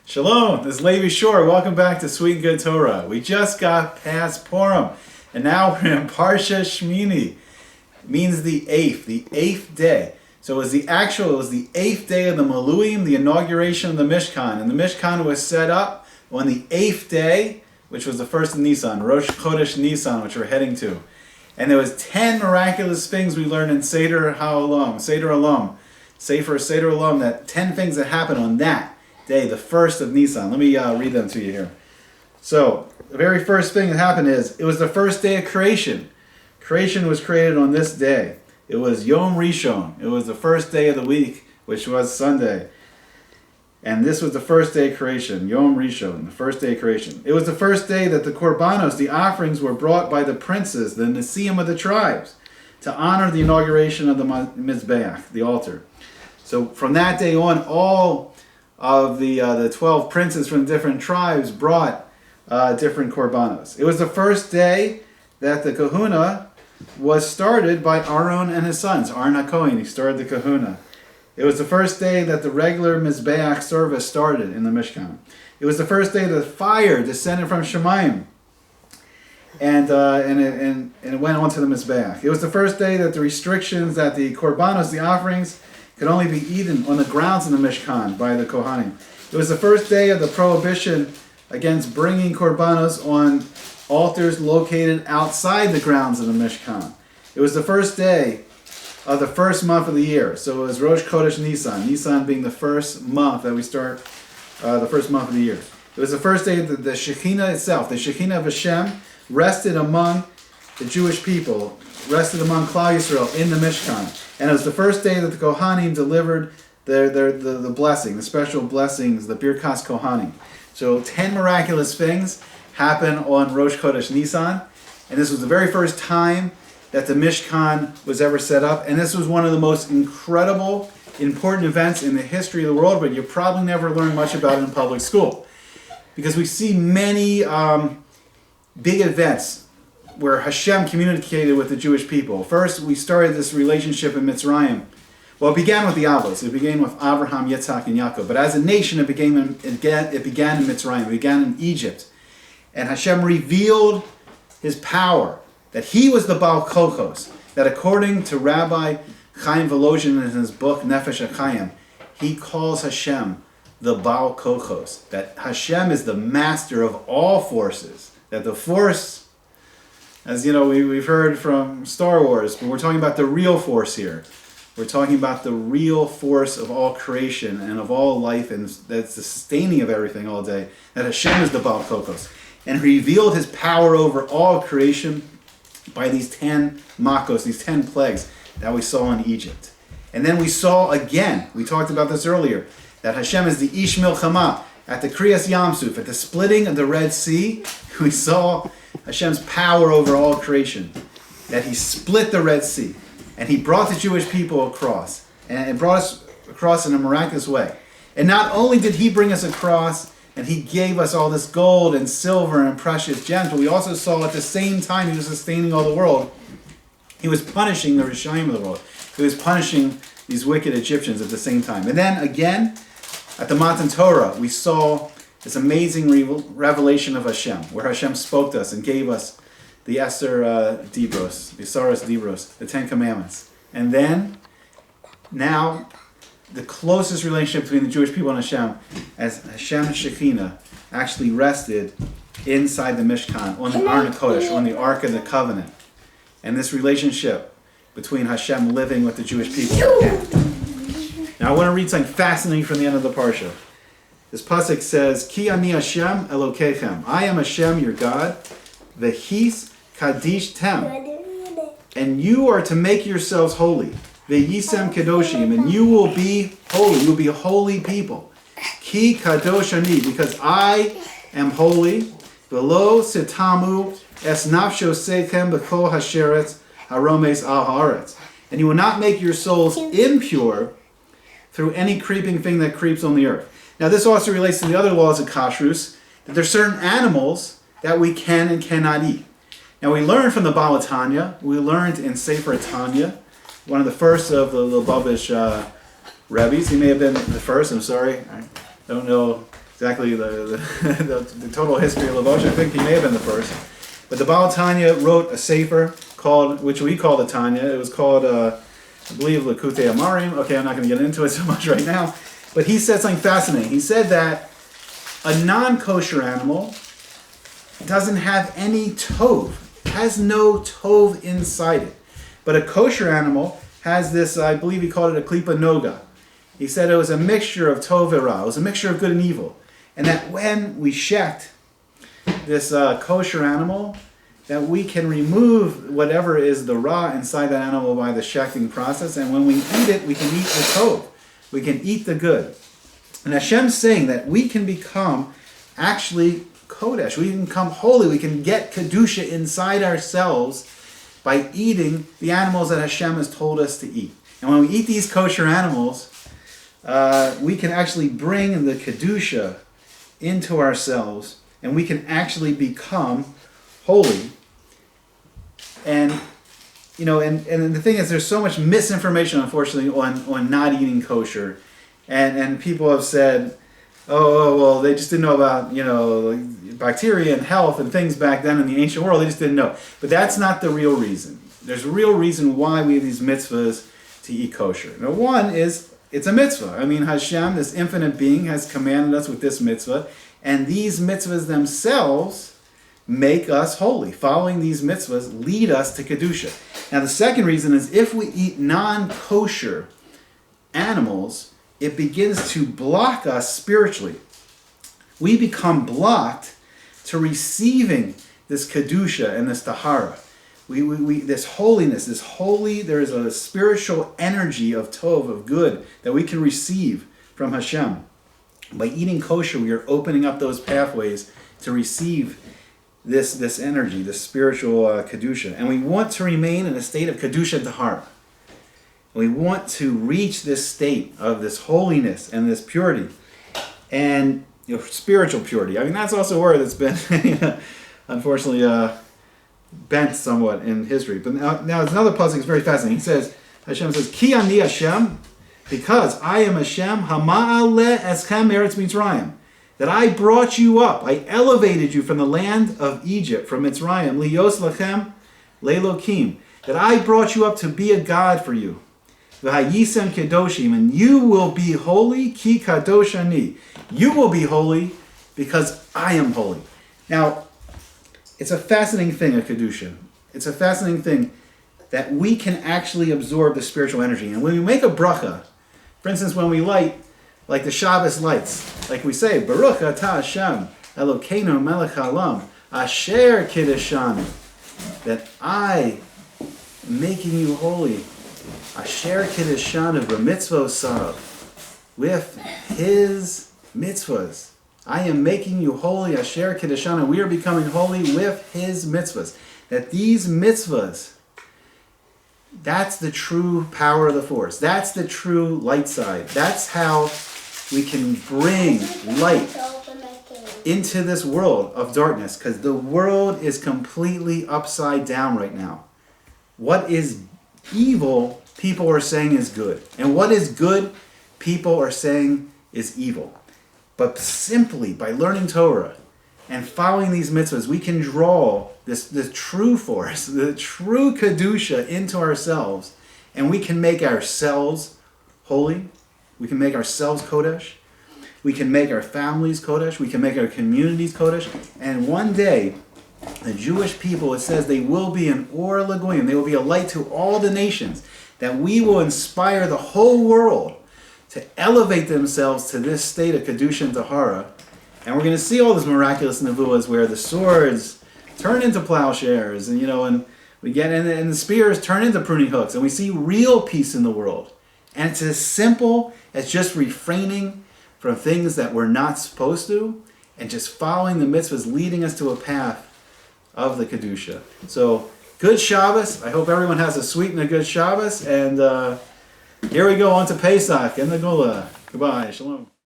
Shalom, this is Levi Shore. Welcome back to Sweet and Good Torah. We just got past Purim, and now we're in Parshas Shemini. It means the eighth day. So it was the 8th day of the Maluim, the inauguration of the Mishkan. And the Mishkan was set up on the 8th day, which was the first of Nisan, Rosh Chodesh Nisan, which we're heading to. And there was 10 miraculous things we learned in Seder Olam, that 10 things that happened on that day, the first of Nisan. Let me read them to you here. So, the very first thing that happened is, it was the first day of creation. Creation was created on this day. It was Yom Rishon. It was the first day of the week, which was Sunday. And this was the first day of creation, Yom Rishon, the first day of creation. It was the first day that the korbanos, the offerings, were brought by the princes, the Nesiim of the tribes, to honor the inauguration of the Mizbeach, the altar. So from that day on, all of the 12 princes from different tribes brought different korbanos. It was the first day that the kahuna was started by Aaron and his sons. Aaron HaKohen, he started the kahuna. It was the first day that the regular Mizbeach service started in the Mishkan. It was the first day that the fire descended from Shemayim and it went onto the Mizbeach. It was the first day that the restrictions that the korbanos, the offerings, could only be eaten on the grounds in the Mishkan by the Kohanim. It was the first day of the prohibition against bringing korbanos on altars located outside the grounds of the Mishkan. It was the first day of the first month of the year. So it was Rosh Chodesh Nisan, Nisan being the first month that we start, the first month of the year. It was the first day that the Shekhinah itself, the Shekhinah of Hashem, rested among the Jewish people, rested among Klal Yisrael in the Mishkan. And it was the first day that the Kohanim delivered the blessing, the special blessings, the Birkas Kohanim. So 10 miraculous things happen on Rosh Chodesh Nisan. And this was the very first time that the Mishkan was ever set up. And this was one of the most incredible, important events in the history of the world, but you probably never learned much about it in public school. Because we see many big events where Hashem communicated with the Jewish people. First, we started this relationship in Mitzrayim. Well, it began with the Avos. It began with Abraham, Yitzhak, and Yaakov. But as a nation, it began in Mitzrayim. It began in Egypt. And Hashem revealed His power, that He was the Baal Kochos, that according to Rabbi Chaim Volozhin in his book, Nefesh HaChaim, he calls Hashem the Baal Kochos, that Hashem is the master of all forces, that the force, as you know, we've heard from Star Wars, but we're talking about the real force here. We're talking about the real force of all creation and of all life, and that's the sustaining of everything all day, that Hashem is the Baal Kochos. And He revealed His power over all creation by these 10 makos, these 10 plagues that we saw in Egypt. And then we saw again, we talked about this earlier, that Hashem is the Ish Milchama. At the Kriyas Yamsuf, at the splitting of the Red Sea, we saw Hashem's power over all creation. That He split the Red Sea. And He brought the Jewish people across. And it brought us across in a miraculous way. And not only did He bring us across, and He gave us all this gold and silver and precious gems, but we also saw at the same time He was sustaining all the world, He was punishing the Rishayim of the world. He was punishing these wicked Egyptians at the same time. And then again, at the Matan Torah, we saw this amazing revelation of Hashem, where Hashem spoke to us and gave us the Saras Dibros, the 10 Commandments. And then, now, the closest relationship between the Jewish people and Hashem, as Hashem Shekhinah actually rested inside the Mishkan, on the Ark Kodesh, on the Ark of the Covenant. And this relationship between Hashem living with the Jewish people. Now I want to read something fascinating from the end of the Parsha. This pasuk says, Ki ani Hashem Elokechem. I am Hashem, your God. V'his kadish tem. And you are to make yourselves holy. V'yisem kedoshim. And you will be holy. You will be a holy people. Ki kadosh ani. Because I am holy. V'lo sitamu es nafsho sechem b'kol hasheretz haromes al haaretz. And you will not make your souls impure through any creeping thing that creeps on the earth. Now this also relates to the other laws of kashrus, that there's certain animals that we can and cannot eat. Now we learned from the Baal Tanya, we learned in Sefer Tanya, one of the first of the Lubavitch Rebbe's. He may have been the first, I'm sorry. I don't know exactly the total history of Lavosh. I think he may have been the first. But the Baal Tanya wrote a sefer called, which we call the Tanya. It was called, I believe, Likutei Amarim. Okay, I'm not going to get into it so much right now. But he said something fascinating. He said that a non-kosher animal doesn't have any tov, has no tov inside it. But a kosher animal has this, I believe he called it a klipa noga. He said it was a mixture of tov and ra. It was a mixture of good and evil. And that when we shecht this kosher animal, that we can remove whatever is the ra inside that animal by the shechting process. And when we eat it, we can eat the tov. We can eat the good. And Hashem's saying that we can become actually kodesh. We can become holy. We can get Kedushah inside ourselves by eating the animals that Hashem has told us to eat. And when we eat these kosher animals, we can actually bring the Kedushah into ourselves, and we can actually become holy. And and the thing is, there's so much misinformation, unfortunately, on not eating kosher, and people have said, oh well, they just didn't know about bacteria and health and things back then in the ancient world. They just didn't know. But that's not the real reason. There's a real reason why we have these mitzvahs to eat kosher. Now, one is it's a mitzvah. I mean, Hashem, this infinite being, has commanded us with this mitzvah, and these mitzvahs themselves make us holy. Following these mitzvahs lead us to Kedushah. Now, the second reason is if we eat non-kosher animals, it begins to block us spiritually. We become blocked to receiving this Kedushah and this Taharah. We this holiness, there is a spiritual energy of tov, of good, that we can receive from Hashem. By eating kosher, we are opening up those pathways to receive this energy, this spiritual Kedushah. And we want to remain in a state of Kedushah and Taharah. We want to reach this state of this holiness and this purity. And spiritual purity. I mean, that's also a word that's been, unfortunately, bent somewhat in history. But now there's another pasuk that's very fascinating. Hashem says, Ki ani Hashem, because I am Hashem, hama'aleh eschem eretz Mitzrayim, that I brought you up, I elevated you from the land of Egypt, from Mitzrayim, liyos lachem lelokim, that I brought you up to be a God for you. V'hayisem kedoshim, and you will be holy, ki kadosh ani. You will be holy because I am holy. Now, it's a fascinating thing, a Kedushah. It's a fascinating thing that we can actually absorb the spiritual energy. And when we make a bracha, for instance, when we light, like the Shabbos lights, like we say, Baruch atah Hashem, Elokeinu melech haolam, asher kiddushani, that I am making you holy, asher kiddushani b'mitzvosav, with his mitzvahs. I am making you holy, asher kedushah. We are becoming holy with his mitzvahs. That these mitzvahs, that's the true power of the force. That's the true light side. That's how we can bring light into this world of darkness, because the world is completely upside down right now. What is evil, people are saying is good. And what is good, people are saying is evil. But simply by learning Torah and following these mitzvahs, we can draw the true force, the true Kedushah into ourselves, and we can make ourselves holy. We can make ourselves kodesh. We can make our families kodesh. We can make our communities kodesh. And one day, the Jewish people, it says they will be an or lagoyim. They will be a light to all the nations. That we will inspire the whole world to elevate themselves to this state of Kedushah and Taharah. And we're going to see all these miraculous nevuahs where the swords turn into plowshares, and and the spears turn into pruning hooks, and we see real peace in the world. And it's as simple as just refraining from things that we're not supposed to, and just following the mitzvahs leading us to a path of the Kedushah. So, good Shabbos. I hope everyone has a sweet and a good Shabbos, and here we go on to Pesach and the Gula. Goodbye. Shalom.